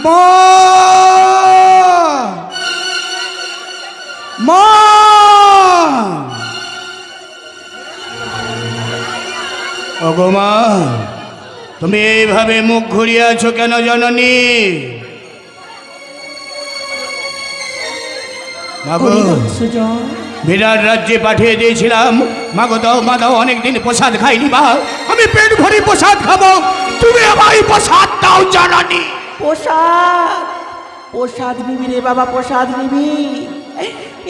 মা মা ওগো মা, তুমি এইভাবে মুখ ঘুরিয়ে আছো কেন জননী? মাগো, বিরাট রাজ্যে পাঠিয়ে দিয়েছিলাম। মাগো দাও, মা দাও, অনেকদিন প্রসাদ খাইনি মা, আমি পেট ভরি প্রসাদ খাবো, তুমি আমায় প্রসাদ দাও জননী। প্রসাদ প্রসাদ নিবি রে বাবা, প্রসাদ নিবি।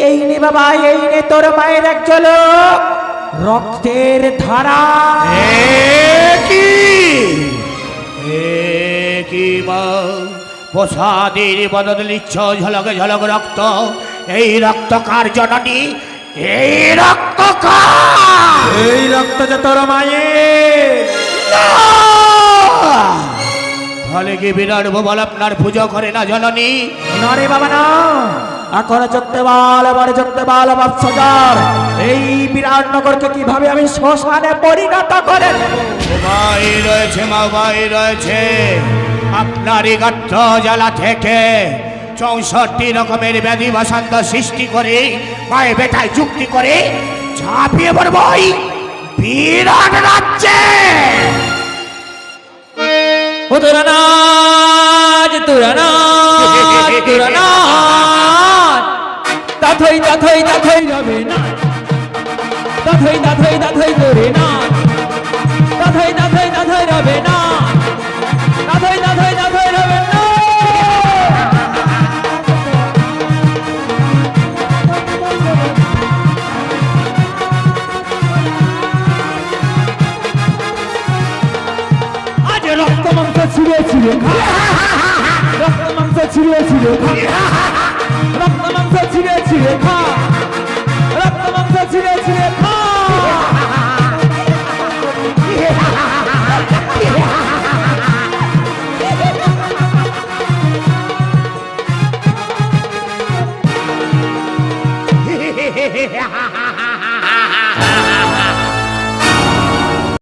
এই নে বাবা, এই নে তোর মায়ের এক ঝলক রক্তের ধারা। কি মা, প্রসাদের বদলে নিচ্ছ ঝলক ঝলক রক্ত? এই রক্ত কার জননী? এই রক্ত কার? এই রক্ত যে তোর মায়ের। ফলে কি বিরাট বল আপনার পুজো করে না জননী? না রে বাবা না, এখন চলতে বল, এবারে চলতে বল বাদশাহ, এই বিরাট নগরকে কিভাবে আমি শ্মশানে পরিণত করে দেব। ভাই রয়েছে মা, ভাই রয়েছে। আপনারই গর্ত জ্বালা থেকে 64 রকমের ব্যাধি বসন্ত সৃষ্টি করে মায়ে বেটায় যুক্তি করে ঝাঁপিয়ে পড়ব বিরাট রাজ্যে। ও তোরা নাচ, তোরা নাচ, তোরা নাচ, দাথই দাথই দাথই রবে না, দাথই দাথই দাথই তোরে না, দাথই দাথই দাথই রবে না, দাথই দাথই দাথই রবে না। আজ রক্ত মাংস ছিঁড়ে ছিঁড়ে খা, রক্ত মাংস ছিঁড়ে ছিঁড়ে খা, রক্ত মাংস ছিঁড়ে ছিঁড়ে খা, রক্ত মাংস ছিঁড়ে ছিঁড়ে